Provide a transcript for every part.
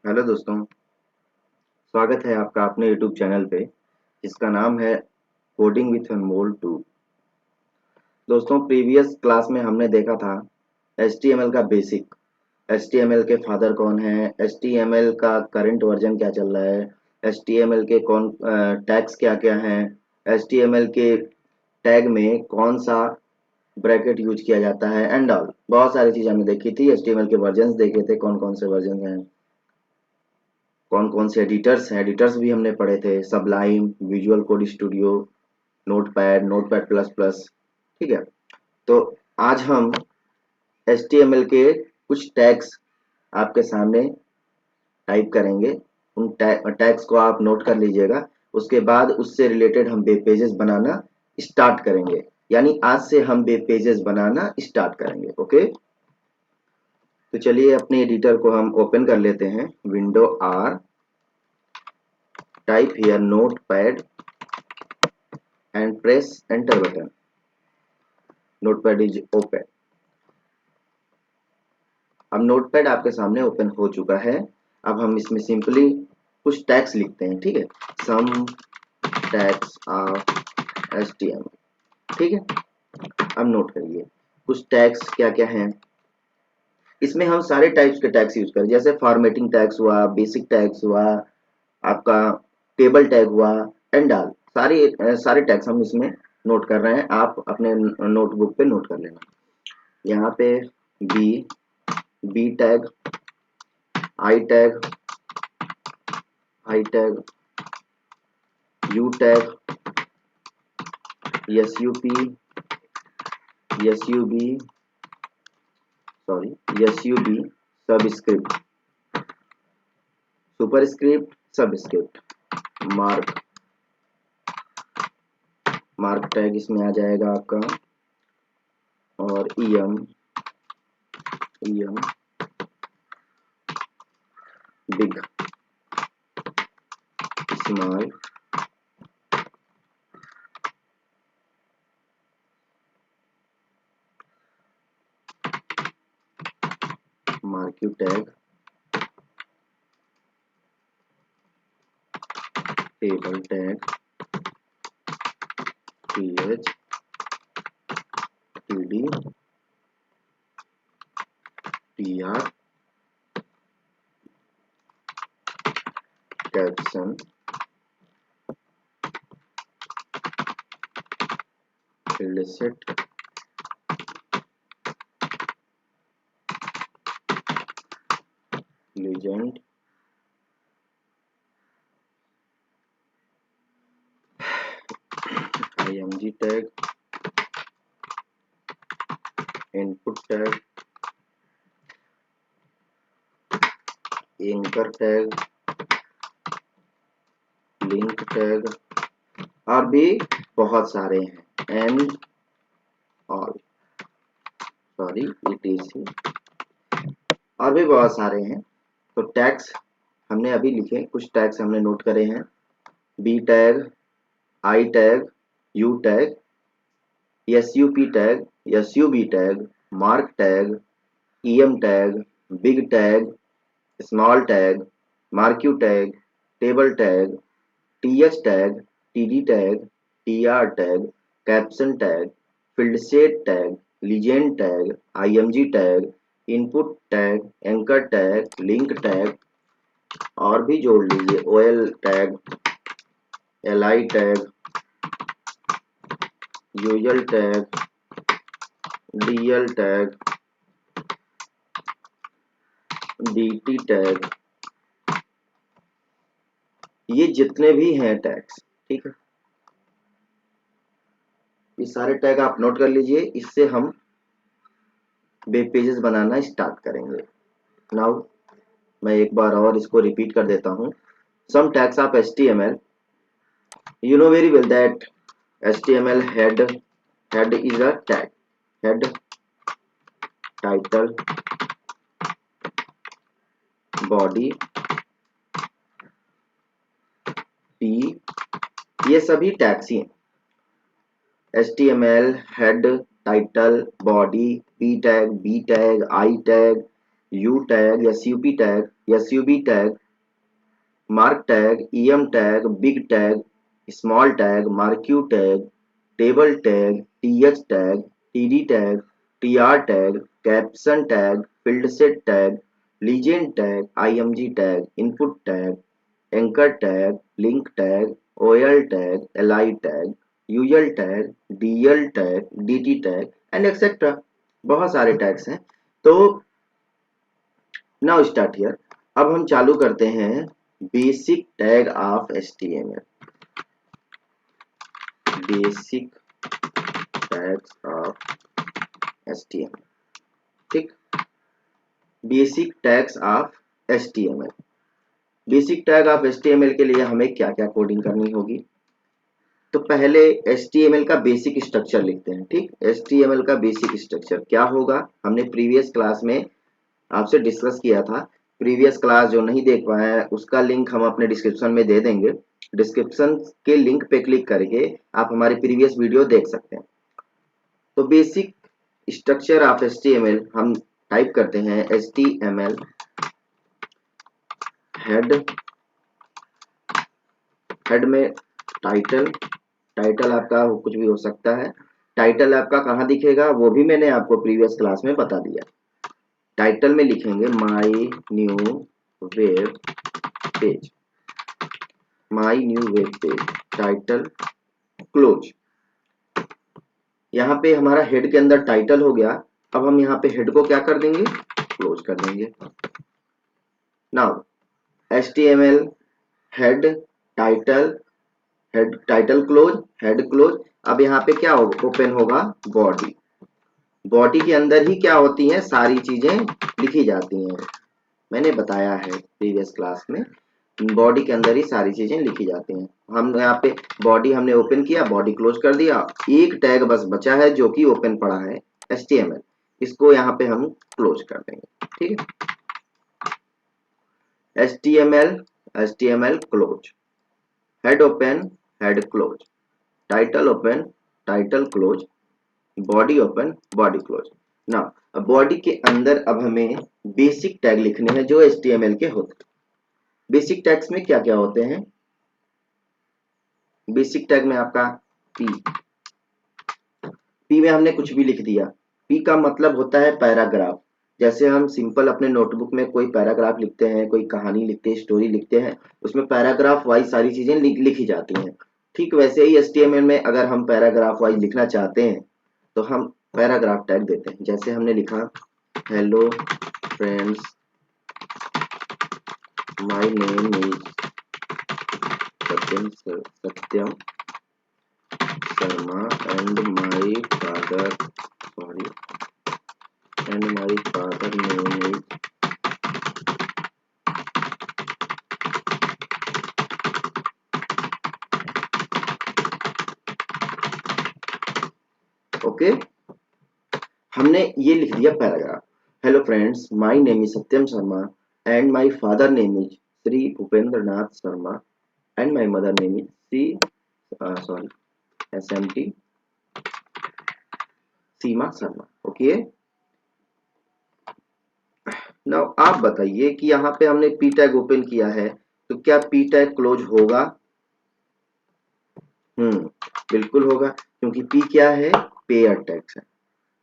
Hello दोस्तों, स्वागत है आपका अपने यूट्यूब चैनल पे जिसका नाम है कोडिंग विथ अनमोल 2। दोस्तों, प्रीवियस क्लास में हमने देखा था HTML का बेसिक, HTML के फादर कौन है, HTML का करंट वर्जन क्या चल रहा है, HTML के कौन टैग्स क्या क्या हैं, HTML के टैग में कौन सा ब्रैकेट यूज किया जाता है एंड ऑल। बहुत सारी चीज़ हमने देखी थी। HTML के वर्जन्स देखे थे, कौन कौन से वर्जन हैं, कौन कौन से एडिटर्स हैं, एडिटर्स भी हमने पढ़े थे, Sublime, visual code studio, notepad, notepad plus plus. ठीक है, तो आज हम HTML के कुछ टैग्स आपके सामने टाइप करेंगे। उन टैग्स को आप नोट कर लीजिएगा। उसके बाद उससे रिलेटेड हम वेब पेजेस बनाना स्टार्ट करेंगे, यानी आज से हम वेब पेजेस बनाना स्टार्ट करेंगे। ओके, तो चलिए अपने एडिटर को हम ओपन कर लेते हैं। Window R, type here notepad and press enter button. Notepad is open. अब नोटपैड आपके सामने ओपन हो चुका है। अब हम इसमें सिंपली कुछ टैग्स लिखते हैं। ठीक है, सम टैग्स ऑफ HTML। ठीक है, अब नोट करिए कुछ टैग्स क्या क्या हैं। इसमें हम सारे टाइप्स के टैग्स यूज करें, जैसे फॉर्मेटिंग टैग्स हुआ, बेसिक टैग्स हुआ, आपका टेबल टैग हुआ एंड ऑल। सारे टैग्स हम इसमें नोट कर रहे हैं। आप अपने नोटबुक पे नोट कर लेना। यहाँ पे B, B tag, I tag, I tag, U tag, SUP, SUB, SUB, subscript, superscript, subscript, mark, mark tag इसमें आ जाएगा आपका, और EM, big, small, marquee tag, table tag, TH, TD, TR, caption, field set, legend, IMG tag, input tag, anchor tag, link tag, और भी बहुत सारे हैं। एंड ऑल, सॉरी ETC, और भी बहुत सारे हैं। तो टैग्स हमने अभी लिखे, कुछ टैग्स हमने नोट करे हैं। B tag, I tag, U tag, SUP tag, SUB tag, mark tag, EM tag, big tag, small tag, marquee tag, table tag, TH tag, TD tag, TR tag, caption tag, field set tag, legend tag, IMG tag, input tag, anchor tag, link tag, और भी जोड़ लीजिए, OL tag, LI tag, UL tag, DL tag, DT tag, ये जितने भी हैं tags. ठीक है, ये सारे टैग आप नोट कर लीजिए। इससे हम वेब पेजेस बनाना स्टार्ट करेंगे। नाउ मैं एक बार और इसको रिपीट कर देता हूँ। Some tags of HTML, you know very well that HTML head is a tag. Head, title, body, p, ये सभी टैग्स ही हैं। HTML, head, title, body, p tag, b tag, I tag, U tag, SUP tag, SUB tag, mark tag, EM tag, big tag, small tag, marquee tag, table tag, TH tag, TD tag, TR tag, caption tag, field set tag, legend tag, IMG tag, input tag, anchor tag, link tag, OL tag, LI tag, UL tag, DL tag, DT tag and etcetera. बहुत सारे tags हैं। तो now start here. अब हम चालू करते हैं basic tag of HTML. Basic tags of HTML. ठीक, basic tags of HTML. Basic tag of HTML के लिए हमें क्या क्या कोडिंग करनी होगी? तो पहले एचटीएमएल का बेसिक स्ट्रक्चर लिखते हैं। ठीक, एचटीएमएल का बेसिक स्ट्रक्चर क्या होगा, हमने प्रीवियस क्लास में आपसे डिस्कस किया था। प्रीवियस क्लास जो नहीं देख पाए हैं उसका लिंक हम अपने डिस्क्रिप्शन में दे देंगे। डिस्क्रिप्शन के लिंक पे क्लिक करके आप हमारी प्रीवियस वीडियो देख सकते हैं। तो बेसिक स्ट्रक्चर ऑफ एचटीएमएल हम टाइप करते हैं एचटीएमएल हेड में टाइटल। टाइटल आपका कुछ भी हो सकता है। टाइटल आपका कहाँ दिखेगा वो भी मैंने आपको प्रीवियस क्लास में बता दिया। टाइटल में लिखेंगे my new web page, my new web page, title close. यहाँ पे हमारा हेड के अंदर टाइटल हो गया। अब हम यहाँ पे हेड को क्या कर देंगे, क्लोज कर देंगे। Now HTML head title, head title close, head close. अब यहाँ पे क्या होगा, ओपन होगा बॉडी। बॉडी के अंदर ही क्या होती है, सारी चीजें लिखी जाती हैं। मैंने बताया है प्रीवियस क्लास में, बॉडी के अंदर ही सारी चीजें लिखी जाती हैं। हम यहाँ पे बॉडी हमने ओपन किया, बॉडी क्लोज कर दिया। एक टैग बस बचा है जो कि ओपन पड़ा है, HTML। इसको यहाँ पे हम क्लोज कर देंगे। ठीक है, HTML close, head open, head close, title open, title close, body open, body close. ना बॉडी के अंदर अब हमें बेसिक टैग लिखने हैं जो HTML के होते हैं। बेसिक टैग्स में क्या क्या होते हैं? बेसिक टैग में आपका पी में हमने कुछ भी लिख दिया। पी का मतलब होता है पैराग्राफ। जैसे हम सिंपल अपने नोटबुक में कोई पैराग्राफ लिखते हैं, कोई कहानी लिखते हैं, स्टोरी लिखते हैं, उसमें पैराग्राफ वाइज सारी चीजें लिखी जाती हैं। ठीक वैसे ही HTML में अगर हम पैराग्राफ वाइज लिखना चाहते हैं तो हम पैराग्राफ टैग देते हैं। जैसे हमने लिखा hello friends, my name is Satyam Sharma and my father name is okay. हमने ये लिख दिया paragraph. Hello friends, my name is Satyam Sharma and my father name is Shri Bhupendra Nath Sharma and my mother name is Shri SMT Seema Sharma. Okay, now आप बताइए कि यहाँ पे हमने पी टैग ओपन किया है तो क्या पी टैग क्लोज होगा? बिल्कुल होगा, क्योंकि पी क्या है, पेयर टैग है।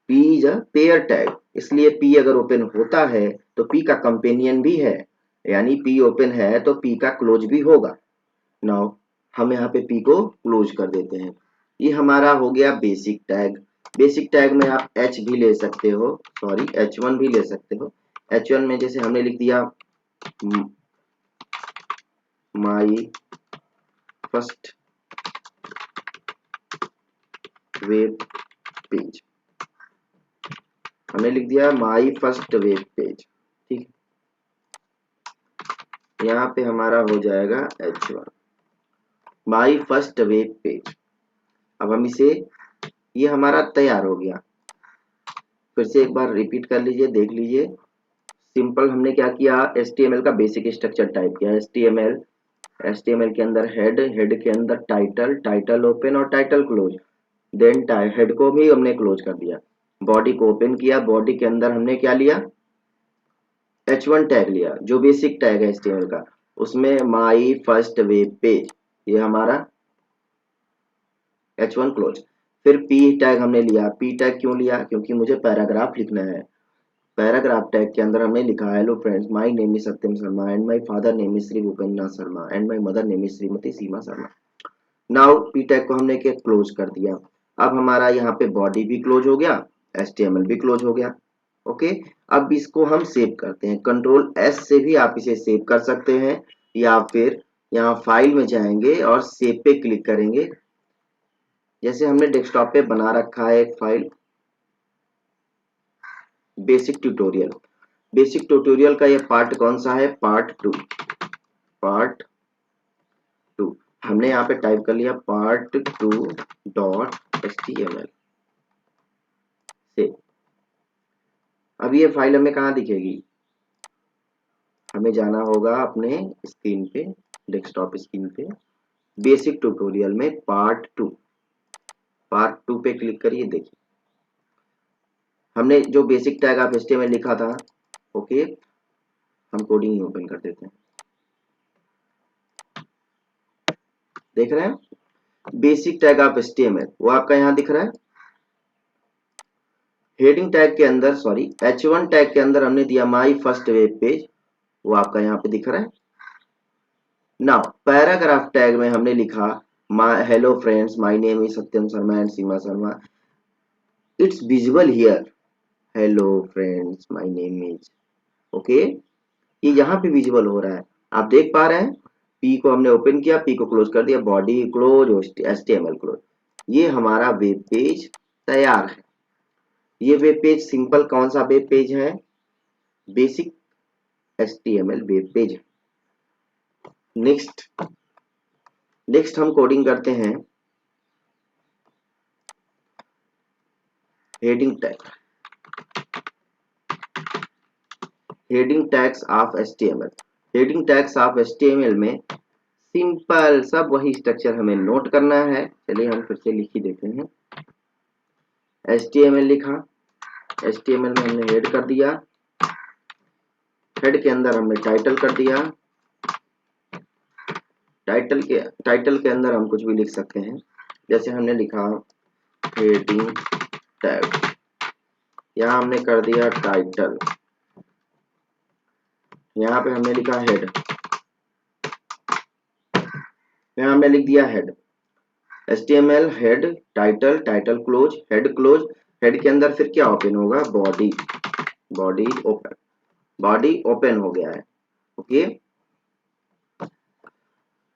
P is a pair tag, इसलिए पी अगर ओपन होता है तो पी का कंपेनियन भी है, यानी पी ओपन है तो पी का क्लोज भी होगा। नाउ हम यहाँ पे पी को क्लोज कर देते हैं। ये हमारा हो गया बेसिक टैग। बेसिक टैग में आप एच भी ले सकते हो, सॉरी H1 भी ले सकते हो। H1 में जैसे हमने लिख दिया माई फर्स्ट वेब पेज, हमने लिख दिया माई फर्स्ट वेब पेज। ठीक, यहाँ पे हमारा हो जाएगा H1 my first web page. अब हम इसे, ये हमारा तैयार हो गया। फिर से एक बार रिपीट कर लीजिए, देख लीजिए। सिंपल हमने क्या किया, HTML का बेसिक स्ट्रक्चर टाइप किया। HTML के अंदर हेड, हेड के अंदर टाइटल, टाइटल ओपन और टाइटल क्लोज। देन हेड को भी हमने क्लोज कर दिया। बॉडी को ओपन किया, बॉडी के अंदर हमने क्या लिया, H1 टैग लिया जो बेसिक टैग है HTML का, उसमें माई फर्स्ट वेब पेज, ये हमारा H1 क्लोज। फिर P टैग हमने लिया। P टैग क्यों लिया? क्योंकि मुझे पैराग्राफ लिखना है। पैराग्राफ टैग के अंदर हमने लिखा hello friends, my name is Satyam Sharma and my father name is Shri Bhupendra Sharma and my mother name is Shrimati Seema Sharma. Now P tag को हमने क्या क्लोज कर दिया। अब हमारा यहाँ पे बॉडी भी क्लोज हो गया, HTML भी क्लोज हो गया। ओके, अब इसको हम सेव करते हैं। कंट्रोल S से भी आप इसे सेव कर सकते हैं, या फिर यहाँ फाइल में जाएंगे और सेव पे क्लिक करेंगे। जैसे हमने डेस्कटॉप पे बना रखा है एक file, basic tutorial. Basic tutorial का ये पार्ट कौन सा है? पार्ट 2। पार्ट 2 हमने यहाँ पे टाइप कर लिया पार्ट 2 डॉट HTML से। अब ये फाइल हमें कहाँ दिखेगी? हमें जाना होगा अपने स्क्रीन पे, डेस्कटॉप स्क्रीन पे, बेसिक ट्यूटोरियल में पार्ट 2। पार्ट 2 पे क्लिक करिए। देखिए हमने जो बेसिक टैग ऑफ HTML लिखा था। ओके, हम कोडिंग ही ओपन कर देते हैं। देख रहे हैं बेसिक टैग ऑफ HTML, वो आपका यहाँ दिख रहा है। हेडिंग टैग के अंदर, सॉरी, H1 टैग के अंदर हमने दिया माई फर्स्ट वेब पेज, वो आपका यहाँ पे दिख रहा है। नाउ पैराग्राफ टैग में हमने लिखा my hello friends, my name is Satyam Sharma and Seema Sharma, it's visible here. Hello friends, my name is, okay, ये यहाँ पे विजिबल हो रहा है, आप देख पा रहे हैं। पी को हमने ओपन किया, पी को क्लोज कर दिया, बॉडी क्लोज, HTML क्लोज। ये हमारा वेब पेज तैयार है। ये वेब पेज सिंपल कौन सा वेब पेज है? Basic HTML web page. Next next हम कोडिंग करते हैं heading tag. Heading tags of HTML। Heading tags of HTML में सिंपल सब वही स्ट्रक्चर हमें नोट करना है। चलिए हम फिर से लिख ही देते हैं। HTML लिखा, HTML में हमने हेड कर दिया, हेड के अंदर हमने टाइटल कर दिया, टाइटल के अंदर हम कुछ भी लिख सकते हैं। जैसे हमने लिखा हेडिंग टैग, यहाँ हमने कर दिया टाइटल, यहाँ पे हमने लिखा हेड, यहाँ हमने लिख दिया head. HTML head title, title close, head close. Head के अंदर फिर क्या ओपन होगा? Body, body open, body open हो गया है। Okay,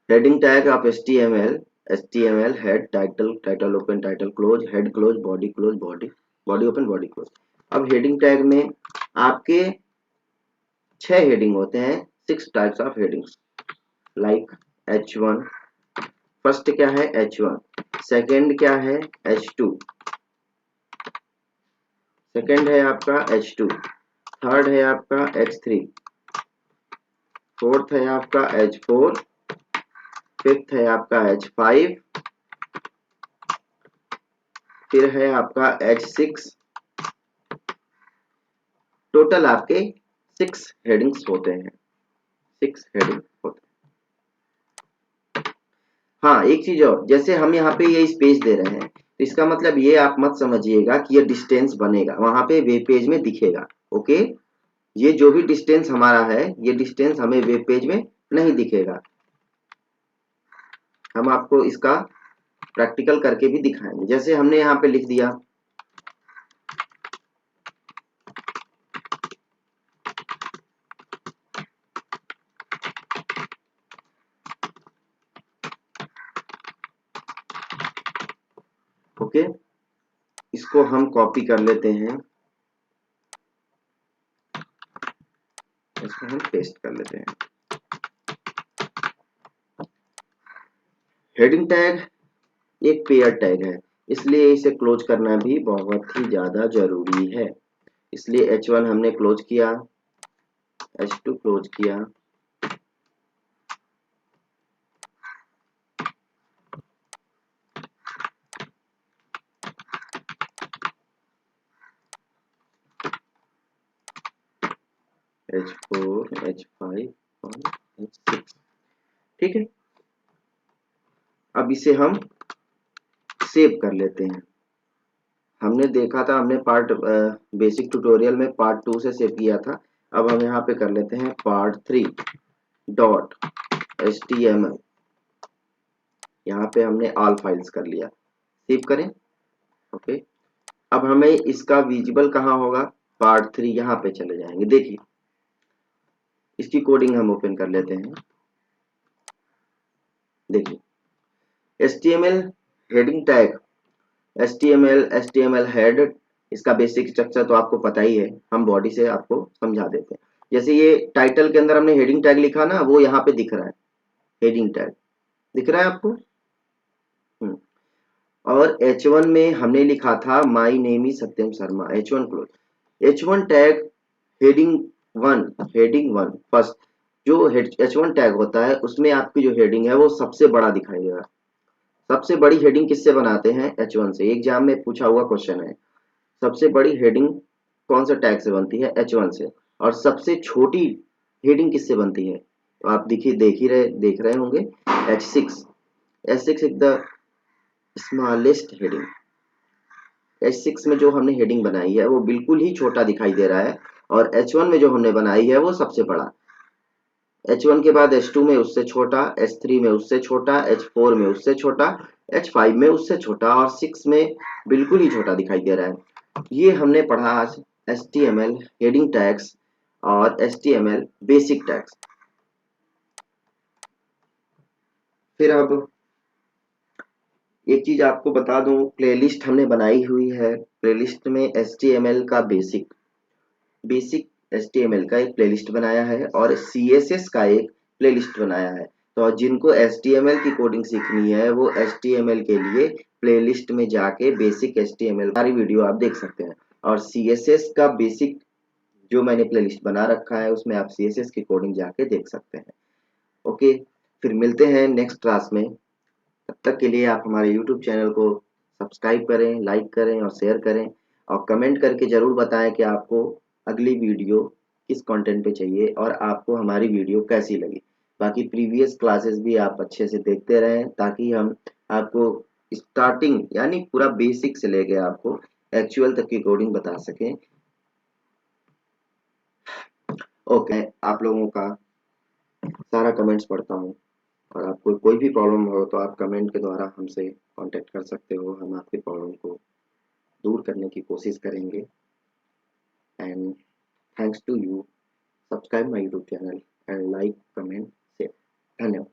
heading tag of HTML head title, title open, title close, head close, body close, body, body open, body close. अब heading tag में आपके 6 हेडिंग होते हैं, 6 types of headings, like H1। First क्या है? H1। सेकंड क्या है? H2। Second है आपका H2। थर्ड है आपका H3। फोर्थ है आपका H4। फिफ्थ है आपका H5। फिर है आपका H6। टोटल आपके 6 हेडिंग्स होते हैं, 6 हेडिंग होते हैं। हाँ, एक चीज और, जैसे हम यहाँ पे ये स्पेस दे रहे हैं, तो इसका मतलब ये आप मत समझिएगा कि ये डिस्टेंस बनेगा, वहां पे वेब पेज में दिखेगा। ओके, ये जो भी डिस्टेंस हमारा है, ये डिस्टेंस हमें वेब पेज में नहीं दिखेगा। हम आपको इसका प्रैक्टिकल करके भी दिखाएंगे। जैसे हमने यहाँ पे लिख दिया ओके, इसको हम कॉपी कर लेते हैं, इसको हम पेस्ट कर लेते हैं। हेडिंग टैग एक पेयर टैग है, इसलिए इसे क्लोज करना भी बहुत ही ज्यादा जरूरी है। इसलिए H1 हमने क्लोज किया, H2 क्लोज किया, H4 H5 और H6। ठीक है, अब इसे हम सेव कर लेते हैं। हमने देखा था, हमने पार्ट बेसिक ट्यूटोरियल में पार्ट 2 से सेव किया था। अब हम यहाँ पे कर लेते हैं पार्ट 3 डॉट HTML। यहाँ पे हमने ऑल फाइल्स कर लिया, सेव करें। ओके, अब हमें इसका विजिबल कहाँ होगा, पार्ट 3 यहाँ पे चले जाएंगे। देखिए इसकी कोडिंग हम ओपन कर लेते हैं। देखिए HTML heading tag, HTML head, इसका बेसिक स्ट्रक्चर तो आपको पता ही है, हम बॉडी से आपको समझा देते हैं। जैसे ये टाइटल के अंदर हमने हेडिंग टैग लिखा ना, वो यहाँ पे दिख रहा है, हेडिंग टैग दिख रहा है आपको। और H1 में हमने लिखा था my name is Satyam Sharma, H1 close. H1 tag heading one first, जो H1 टैग होता है उसमें आपकी जो हेडिंग है वो सबसे बड़ा दिखाई देगा। सबसे बड़ी हेडिंग किससे बनाते हैं, H1 से। एग्जाम में पूछा हुआ क्वेश्चन है, सबसे बड़ी हेडिंग कौन सा टैग से बनती है, H1 से। और सबसे छोटी हेडिंग किससे बनती है, तो आप देख रहे होंगे, H6। H6 is the smallest heading. H6 में जो हमने हेडिंग बनाई है वो बिल्कुल ही छोटा दिखाई दे रहा है, और H1 में जो हमने बनाई है वो सबसे बड़ा। H1 के बाद H2 में उससे छोटा, H3 में उससे छोटा, H4 में उससे छोटा, H5 में उससे छोटा, और 6 में बिल्कुल ही छोटा दिखाई दे रहा है। ये हमने पढ़ा आज HTML हेडिंग टैग्स और HTML बेसिक टैग्स। फिर अब एक चीज आपको बता दूं, प्लेलिस्ट हमने बनाई हुई है। प्लेलिस्ट में HTML का बेसिक HTML का एक प्लेलिस्ट बनाया है और CSS का एक प्लेलिस्ट बनाया है। तो जिनको HTML की कोडिंग सीखनी है वो HTML के लिए प्लेलिस्ट में जाके बेसिक HTML सारी वीडियो आप देख सकते हैं, और CSS का बेसिक जो मैंने प्लेलिस्ट बना रखा है उसमें आप CSS की कोडिंग जाके देख सकते हैं। ओके, फिर मिलते हैं नेक्स्ट क्लास में। तब तक के लिए आप हमारे YouTube चैनल को सब्सक्राइब करें, लाइक करें और शेयर करें, और कमेंट करके ज़रूर बताएं कि आपको अगली वीडियो किस कंटेंट पे चाहिए और आपको हमारी वीडियो कैसी लगी। बाकी प्रीवियस क्लासेस भी आप अच्छे से देखते रहें ताकि हम आपको स्टार्टिंग यानी पूरा बेसिक से लेके आपको एक्चुअल तक की कोडिंग बता सकें। ओके, आप लोगों का सारा कमेंट्स पढ़ता हूँ, और आपको कोई भी प्रॉब्लम हो तो आप कमेंट के द्वारा हमसे कांटेक्ट कर सकते हो। हम आपकी प्रॉब्लम को दूर करने की कोशिश करेंगे। And thanks to you, subscribe my YouTube channel and like, comment, share. धन्यवाद।